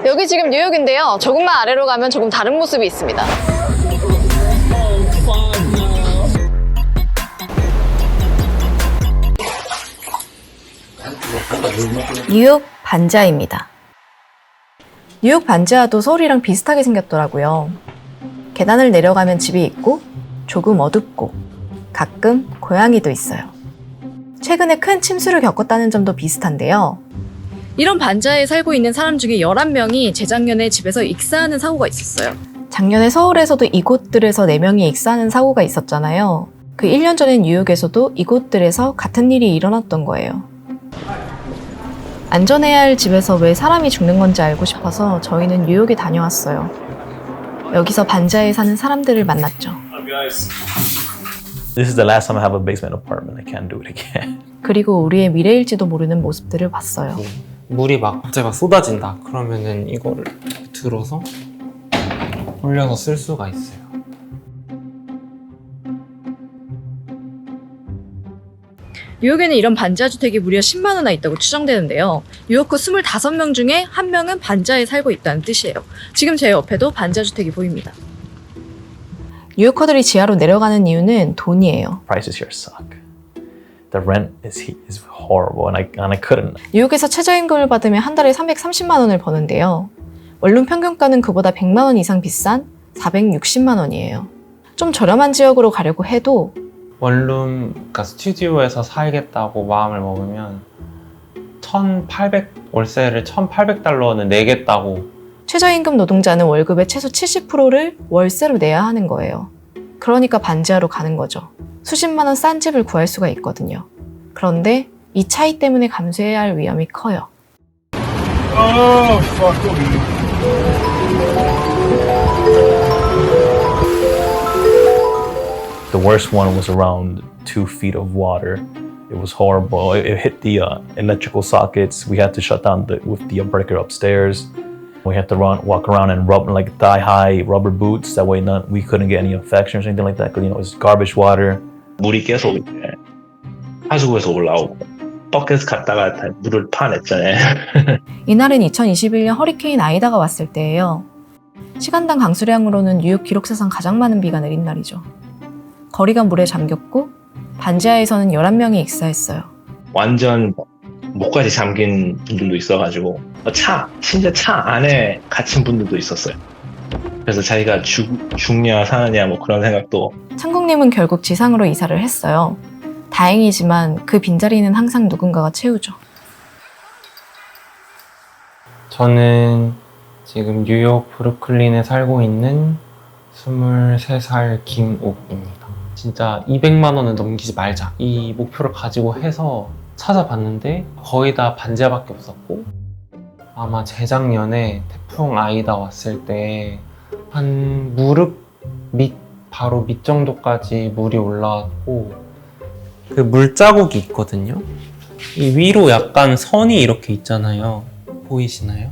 여기 지금 뉴욕인데요. 조금만 아래로 가면 조금 다른 모습이 있습니다. 뉴욕 반지하입니다. 뉴욕 반지하도 서울이랑 비슷하게 생겼더라고요. 계단을 내려가면 집이 있고 조금 어둡고 가끔 고양이도 있어요. 최근에 큰 침수를 겪었다는 점도 비슷한데요. 이런 반지하에 살고 있는 사람 중에 11명이 재작년에 집에서 익사하는 사고가 있었어요. 작년에 서울에서도 이곳들에서 4명이 익사하는 사고가 있었잖아요. 그 1년 전엔 뉴욕에서도 이곳들에서 같은 일이 일어났던 거예요. 안전해야 할 집에서 왜 사람이 죽는 건지 알고 싶어서 저희는 뉴욕에 다녀왔어요. 여기서 반지하에 사는 사람들을 만났죠. This is the last time I have a basement apartment. I can't do it again. 그리고 우리의 미래일지도 모르는 모습들을 봤어요. 물이 막 갑자기 쏟아진다. 그러면은 이거를 들어서 올려서 쓸 수가 있어요. 뉴욕에는 이런 반지하 주택이 무려 10만 원이나 있다고 추정되는데요. 뉴요커 25명 중에 1명은 반지하에 살고 있다는 뜻이에요. 지금 제 옆에도 반지하 주택이 보입니다. 뉴요커들이 지하로 내려가는 이유는 돈이에요. Prices here suck. The rent is horrible, and I couldn't. 뉴욕에서 최저임금을 받으면 한 달에 330만 원을 버는데요. 원룸 평균가는 그보다 100만 원 이상 비싼 460만 원이에요. 좀 저렴한 지역으로 가려고 해도 원룸, 그러니까 스튜디오에서 살겠다고 마음을 먹으면 1,800 월세를 1,800달러는 내겠다고. 최저임금 노동자는 월급의 최소 70%를 월세로 내야 하는 거예요. 그러니까 반지하로 가는 거죠. 수십만 원 싼 집을 구할 수가 있거든요. 그런데 이 차이 때문에 감수해야 할 위험이 커요. The worst one was around 2 feet of water. It was horrible. It hit the electrical sockets. We had to shut down with the breaker upstairs. We had to walk around and rub like thigh-high rubber boots. That way, we couldn't get any infections or anything like that. Because it's garbage water. 물이 계속 이제 하수구에서 올라오고 버켓 갔다가 다 물을 파냈잖아요. 이날은 2021년 허리케인 아이다가 왔을 때예요. 시간당 강수량으로는 뉴욕 기록사상 가장 많은 비가 내린 날이죠. 거리가 물에 잠겼고 반지하에서는 11명이 익사했어요. 완전 목까지 잠긴 분들도 있어가지고 심지어 차 안에 갇힌 분들도 있었어요. 그래서 자기가 죽냐 사느냐 뭐 그런 생각도. 창국님은 결국 지상으로 이사를 했어요. 다행이지만 그 빈자리는 항상 누군가가 채우죠. 저는 지금 뉴욕 브루클린에 살고 있는 23살 김옥입니다. 진짜 200만 원은 넘기지 말자, 이 목표를 가지고 해서 찾아봤는데 거의 다 반지하밖에 없었고, 아마 재작년에 태풍 아이다 왔을 때 한 무릎 밑, 바로 밑 정도까지 물이 올라왔고, 그 물자국이 있거든요. 이 위로 약간 선이 이렇게 있잖아요. 보이시나요?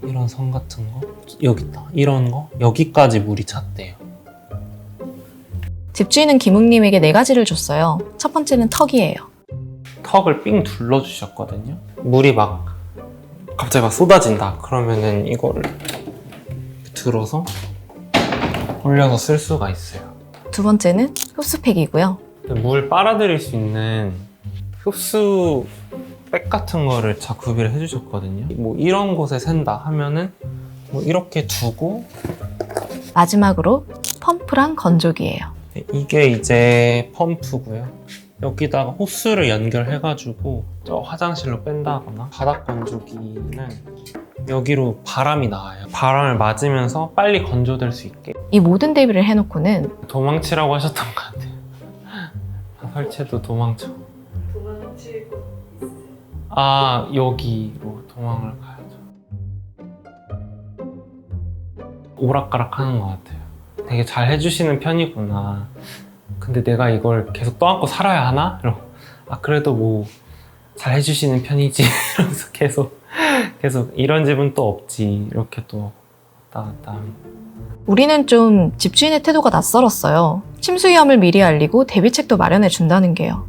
이런 선 같은 거? 여기 있다. 이런 거? 여기까지 물이 찼대요. 집주인은 김웅님에게 4가지를 줬어요. 첫 번째는 턱이에요. 턱을 삥 둘러주셨거든요. 물이 막 갑자기 막 쏟아진다. 그러면은 이거를 들어서 올려서 쓸 수가 있어요. 두 번째는 흡수팩이고요. 물 빨아들일 수 있는 흡수백 같은 거를 잘 구비를 해주셨거든요. 뭐 이런 곳에 샌다 하면은 뭐 이렇게 두고, 마지막으로 펌프랑 건조기예요. 이게 이제 펌프고요. 여기다가 호스를 연결해가지고 저 화장실로 뺀다거나, 바닥 건조기는 여기로 바람이 나와요. 바람을 맞으면서 빨리 건조될 수 있게. 이 모든 대비를 해놓고는 도망치라고 하셨던 것 같아요. 설치도 도망쳐. 도망칠 곳 있으세요? 아, 여기로 도망을 가야죠. 오락가락 하는 것 같아요. 되게 잘 해주시는 편이구나. 근데 내가 이걸 계속 떠안고 살아야 하나? 이러고, 아, 그래도 뭐 잘 해주시는 편이지. 이러면서 계속 이런 집은 또 없지. 이렇게 또 왔다 갔다. 우리는 좀 집주인의 태도가 낯설었어요. 침수 위험을 미리 알리고 대비책도 마련해 준다는 게요.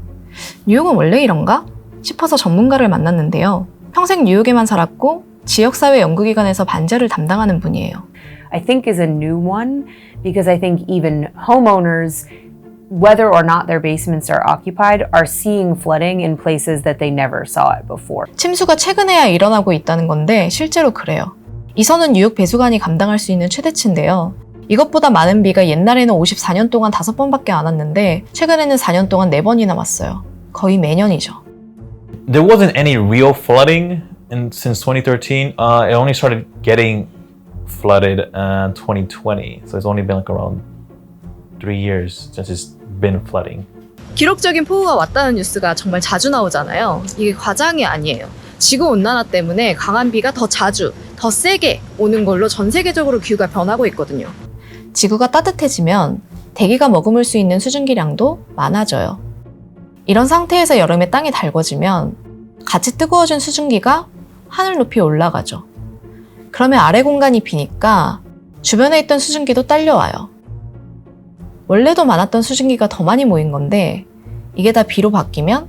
뉴욕은 원래 이런가 싶어서 전문가를 만났는데요. 평생 뉴욕에만 살았고 지역사회 연구기관에서 반자를 담당하는 분이에요. I think is a new one because I think even homeowners, whether or not their basements are occupied, are seeing flooding in places that they never saw it before. 침수가 최근에야 일어나고 있다는 건데 실제로 그래요. 이 선은 뉴욕 배수관이 감당할 수 있는 최대치인데요. 이것보다 많은 비가 옛날에는 54년 동안 5번밖에 안 왔는데 최근에는 4년 동안 4번이나 왔어요. 거의 매년이죠. There wasn't any real flooding since 2013. It only started getting flooded in 2020. So it's only been like around 3 years since it's been flooding. 기록적인 폭우가 왔다는 뉴스가 정말 자주 나오잖아요. 이게 과장이 아니에요. 지구온난화 때문에 강한 비가 더 자주, 더 세게 오는 걸로 전 세계적으로 기후가 변하고 있거든요. 지구가 따뜻해지면 대기가 머금을 수 있는 수증기량도 많아져요. 이런 상태에서 여름에 땅이 달궈지면 같이 뜨거워진 수증기가 하늘 높이 올라가죠. 그러면 아래 공간이 비니까 주변에 있던 수증기도 딸려와요. 원래도 많았던 수증기가 더 많이 모인 건데 이게 다 비로 바뀌면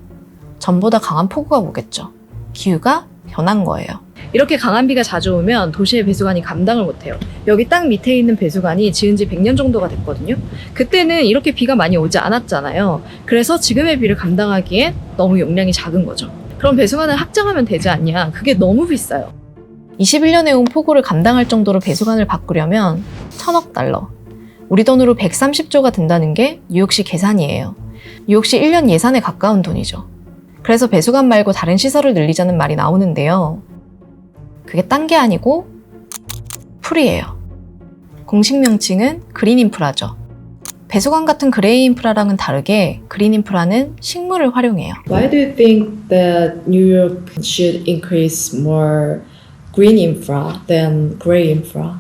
전보다 강한 폭우가 오겠죠. 기후가 변한 거예요. 이렇게 강한 비가 자주 오면 도시의 배수관이 감당을 못해요. 여기 땅 밑에 있는 배수관이 지은 지 100년 정도가 됐거든요. 그때는 이렇게 비가 많이 오지 않았잖아요. 그래서 지금의 비를 감당하기에 너무 용량이 작은 거죠. 그럼 배수관을 확장하면 되지 않냐? 그게 너무 비싸요. 21년에 온 폭우를 감당할 정도로 배수관을 바꾸려면 1,000억 달러. 우리 돈으로 130조가 든다는 게 뉴욕시 계산이에요. 뉴욕시 1년 예산에 가까운 돈이죠. 그래서 배수관 말고 다른 시설을 늘리자는 말이 나오는데요. 그게 딴 게 아니고 풀이에요. 공식 명칭은 그린 인프라죠. 배수관 같은 그레이 인프라랑은 다르게 그린 인프라는 식물을 활용해요. Why do you think that New York should increase more green infra than gray infra?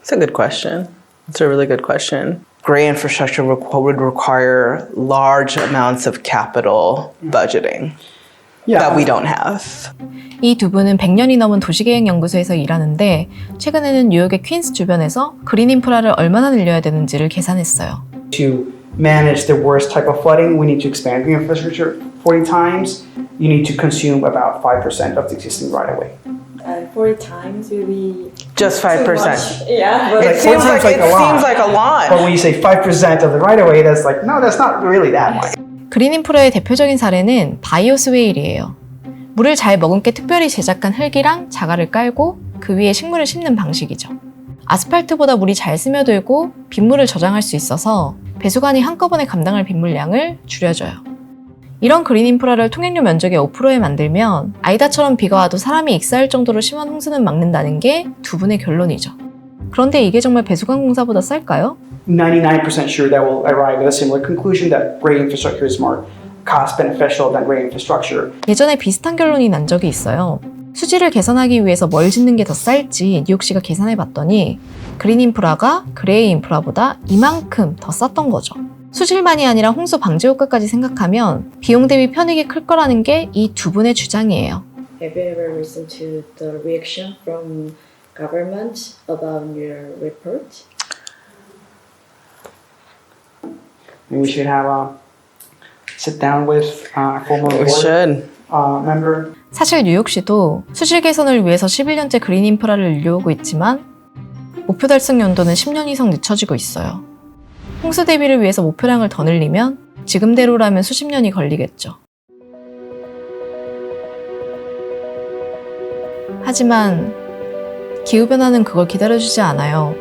That's a good question. It's a really good question. Gray infrastructure would require large amounts of capital budgeting that we don't have. 이 두 분은 100년이 넘은 도시계획연구소에서 일하는데 최근에는 뉴욕의 퀸스 주변에서 그린 인프라를 얼마나 늘려야 되는지를 계산했어요. To manage the worst type of flooding, we need to expand the infrastructure 40 times. You need to consume about 5% of the existing right-of-way. 40 times will be Just too 5%. much. Yeah, but Like, It seems like, like a lot. seems like a lot. But when you say 5% of the right-of-way, that's like, no, that's not really that much. 그린 인프라의 대표적인 사례는 바이오스웨일이에요. 물을 잘 머금게 특별히 제작한 흙이랑 자갈을 깔고 그 위에 식물을 심는 방식이죠. 아스팔트보다 물이 잘 스며들고 빗물을 저장할 수 있어서 배수관이 한꺼번에 감당할 빗물량을 줄여줘요. 이런 그린 인프라를 통행료 면적의 5%에 만들면 아이다처럼 비가 와도 사람이 익사할 정도로 심한 홍수는 막는다는 게 두 분의 결론이죠. 그런데 이게 정말 배수관 공사보다 쌀까요? 99% sure that we'll arrive at a similar conclusion that gray infrastructure is more cost beneficial than gray infrastructure. 예전에 비슷한 결론이 난 적이 있어요. 수질을 개선하기 위해서 뭘 짓는 게 더 쌀지 뉴욕시가 계산해 봤더니 그린 인프라가 그레이 인프라보다 이만큼 더 쌌던 거죠. 수질만이 아니라 홍수 방지 효과까지 생각하면 비용 대비 편익이 클 거라는 게 이 두 분의 주장이에요. have you ever listened to the reaction from government about your report? Maybe we should have a sit down with former We board should. member. 사실 뉴욕시도 수질 개선을 위해서 11년째 그린 인프라를 늘려오고 있지만 목표 달성 연도는 10년 이상 늦춰지고 있어요. 홍수 대비를 위해서 목표량을 더 늘리면 지금대로라면 수십 년이 걸리겠죠. 하지만 기후변화는 그걸 기다려주지 않아요.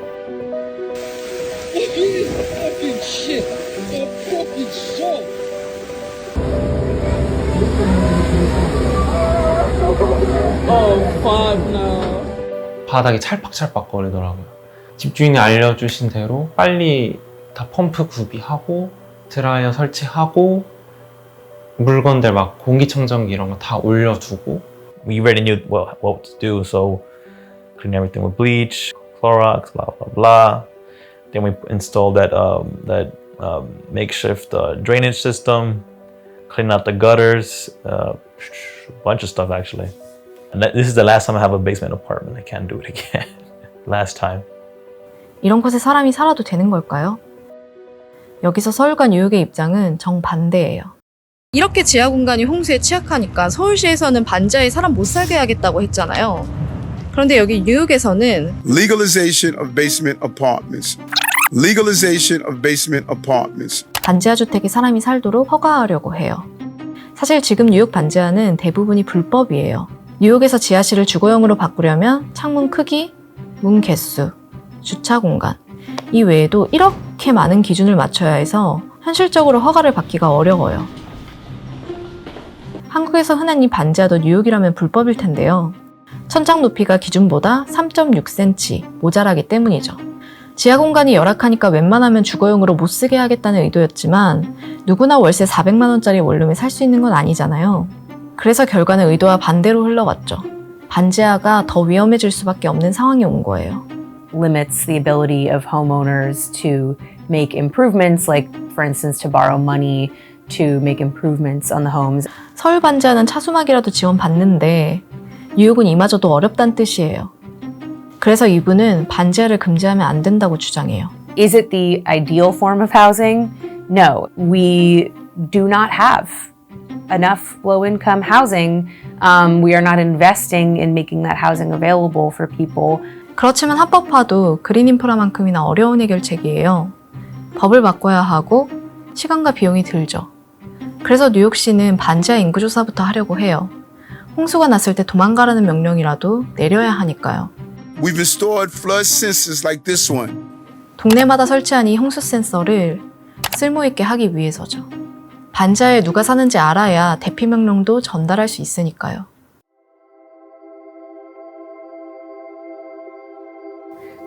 바닥이 찰팍찰팍 거리더라고요. 집주인이 알려주신 대로 빨리 다 펌프 구비하고 드라이어 설치하고 물건들 막 공기청정기 이런 거 다 올려두고 We already knew what to do, so clean everything with bleach, Clorox, blah blah blah. Then we installed that makeshift drainage system, clean out the gutters, a bunch of stuff actually. And this is the last time I have a basement apartment. I can't do it again. Last time. 이런 곳에 사람이 살아도 되는 걸까요? 여기서 서울과 뉴욕의 입장은 정반대예요. 이렇게 지하 공간이 홍수에 취약하니까 서울시에서는 반지하에 사람 못 살게 해야겠다고 했잖아요. 그런데 여기 뉴욕에서는 Legalization of basement apartments. Legalization of basement apartments. 반지하 주택에 사람이 살도록 허가하려고 해요. 사실 지금 뉴욕 반지하는 대부분이 불법이에요. 뉴욕에서 지하실을 주거용으로 바꾸려면 창문 크기, 문 개수, 주차 공간, 이 외에도 이렇게 많은 기준을 맞춰야 해서 현실적으로 허가를 받기가 어려워요. 한국에서 흔한 이 반지하도 뉴욕이라면 불법일 텐데요. 천장 높이가 기준보다 3.6cm 모자라기 때문이죠. 지하 공간이 열악하니까 웬만하면 주거용으로 못 쓰게 하겠다는 의도였지만 누구나 월세 400만 원짜리 원룸에 살 수 있는 건 아니잖아요. 그래서 결과는 의도와 반대로 흘러갔죠. 반지하가 더 위험해질 수밖에 없는 상황이 온 거예요. Limits the ability of homeowners to make improvements, like, for instance, to borrow money to make improvements on the homes. 서울 반지하는 차수막이라도 지원받는데 뉴욕은 이마저도 어렵다는 뜻이에요. 그래서 이분은 반지하를 금지하면 안 된다고 주장해요. Is it the ideal form of housing? No, we do not have enough low-income housing. We are not investing in making that housing available for people. 그렇지만 합법화도 그린 인프라만큼이나 어려운 해결책이에요. 법을 바꿔야 하고 시간과 비용이 들죠. 그래서 뉴욕시는 반지하 인구조사부터 하려고 해요. 홍수가 났을 때 도망가라는 명령이라도 내려야 하니까요. We've installed flood sensors like this one. 동네마다 설치한 이 홍수 센서를 쓸모있게 하기 위해서죠. 반지하에 누가 사는지 알아야 대피 명령도 전달할 수 있으니까요.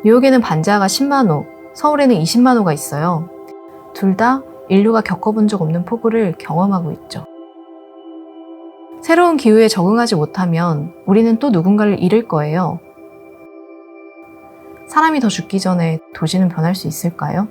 뉴욕에는 반지하가 10만 호, 서울에는 20만 호가 있어요. 둘 다 인류가 겪어본 적 없는 폭우를 경험하고 있죠. 새로운 기후에 적응하지 못하면 우리는 또 누군가를 잃을 거예요. 사람이 더 죽기 전에 도시는 변할 수 있을까요?